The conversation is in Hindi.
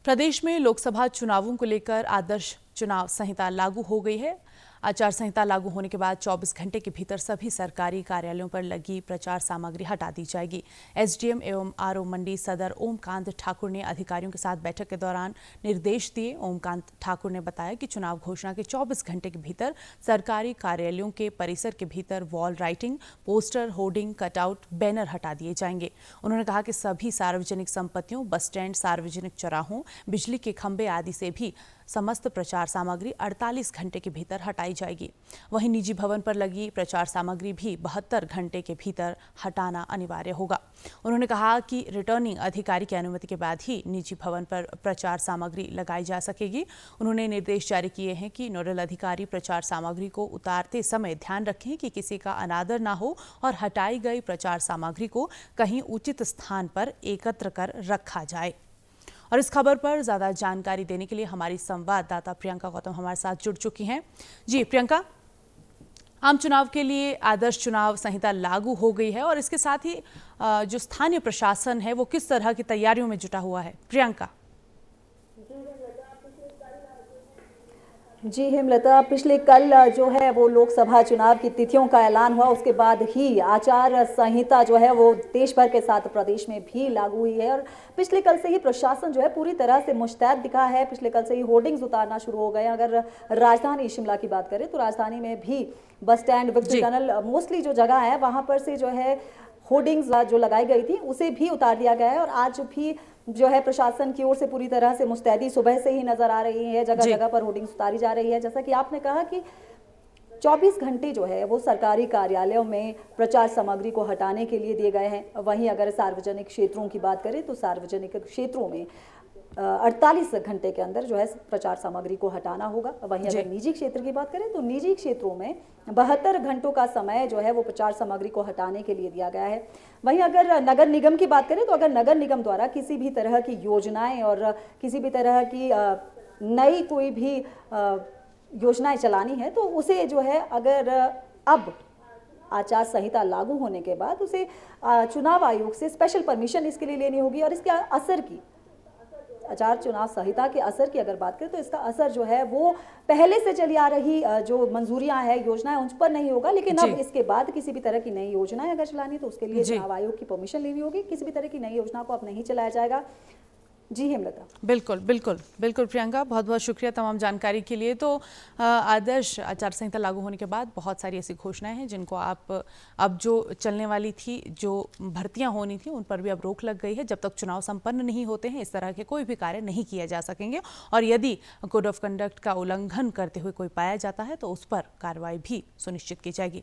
प्रदेश में लोकसभा चुनावों को लेकर आदर्श चुनाव संहिता लागू हो गई है। आचार संहिता लागू होने के बाद 24 घंटे के भीतर सभी सरकारी कार्यालयों पर लगी प्रचार सामग्री हटा दी जाएगी। एसडीएम एवं आरओ मंडी सदर ओमकांत ठाकुर ने अधिकारियों के साथ बैठक के दौरान निर्देश दिए। ओमकांत ठाकुर ने बताया कि चुनाव घोषणा के 24 घंटे के भीतर सरकारी कार्यालयों के परिसर के भीतर wall writing, poster, hoarding, cutout, banner हटा दिए जाएंगे। उन्होंने कहा कि सभी सार्वजनिक संपत्तियों, बस स्टैंड, सार्वजनिक चौराहों, बिजली के खंभे आदि से भी समस्त प्रचार सामग्री 48 घंटे के भीतर हटाई जाएगी। वहीं निजी भवन पर लगी प्रचार सामग्री भी 72 घंटे के भीतर हटाना अनिवार्य होगा। उन्होंने कहा कि रिटर्निंग अधिकारी की अनुमति के बाद ही निजी भवन पर प्रचार सामग्री लगाई जा सकेगी। उन्होंने निर्देश जारी किए हैं कि नोडल अधिकारी प्रचार सामग्री को उतारते समय ध्यान रखें कि किसी का अनादर न हो और हटाई गई प्रचार सामग्री को कहीं उचित स्थान पर एकत्र कर रखा जाए। और इस खबर पर ज्यादा जानकारी देने के लिए हमारी संवाददाता प्रियंका गौतम हमारे साथ जुड़ चुकी हैं। जी प्रियंका, आम चुनाव के लिए आदर्श चुनाव संहिता लागू हो गई है और इसके साथ ही जो स्थानीय प्रशासन है वो किस तरह की तैयारियों में जुटा हुआ है? प्रियंका। जी हेमलता, पिछले कल जो है वो लोकसभा चुनाव की तिथियों का ऐलान हुआ। उसके बाद ही आचार संहिता जो है वो देश भर के साथ प्रदेश में भी लागू हुई है और पिछले कल से ही प्रशासन जो है पूरी तरह से मुस्तैद दिखा है। पिछले कल से ही होर्डिंग्स उतारना शुरू हो गए। अगर राजधानी शिमला की बात करें तो राजधानी में भी bus stand, victory tunnel, mostly जो जगह है वहां पर से जो है होर्डिंग्स जो लगाई गई थी उसे भी उतार दिया गया है और आज भी जो है प्रशासन की ओर से पूरी तरह से मुस्तैदी सुबह से ही नजर आ रही है। जगह जगह पर होर्डिंग्स उतारी जा रही है। जैसा कि आपने कहा कि 24 घंटे जो है वो सरकारी कार्यालयों में प्रचार सामग्री को हटाने के लिए दिए गए हैं। वहीं अगर सार्वजनिक क्षेत्रों की बात करें तो सार्वजनिक क्षेत्रों में 48 घंटे के अंदर जो है प्रचार सामग्री को हटाना होगा। वहीं अगर निजी क्षेत्र की बात करें तो निजी क्षेत्रों में 72 घंटों का समय जो है वो प्रचार सामग्री को हटाने के लिए दिया गया है। वहीं अगर नगर निगम की बात करें तो अगर नगर निगम द्वारा किसी भी तरह की योजनाएं और किसी भी तरह की नई कोई भी योजनाएं चलानी है तो उसे जो है अगर अब आचार संहिता लागू होने के बाद उसे चुनाव आयोग से स्पेशल परमिशन इसके लिए लेनी होगी। और इसके असर की, आचार चुनाव संहिता के असर की अगर बात करें तो इसका असर जो है वो पहले से चली आ रही जो मंजूरियां हैं, योजनाएं, उन पर नहीं होगा। लेकिन अब इसके बाद किसी भी तरह की नई योजनाएं अगर चलानी तो उसके लिए चुनाव आयोग की परमिशन लेनी होगी। किसी भी तरह की नई योजना को अब नहीं चलाया जाएगा। जी हेमलता। बिल्कुल बिल्कुल बिल्कुल प्रियंका, बहुत बहुत शुक्रिया तमाम जानकारी के लिए। तो आदर्श आचार संहिता लागू होने के बाद बहुत सारी ऐसी घोषणाएं हैं जिनको आप अब जो चलने वाली थी, जो भर्तियां होनी थी, उन पर भी अब रोक लग गई है। जब तक चुनाव संपन्न नहीं होते हैं इस तरह के कोई भी कार्य नहीं किए जा सकेंगे और यदि कोड ऑफ कंडक्ट का उल्लंघन करते हुए कोई पाया जाता है तो उस पर कार्रवाई भी सुनिश्चित की जाएगी।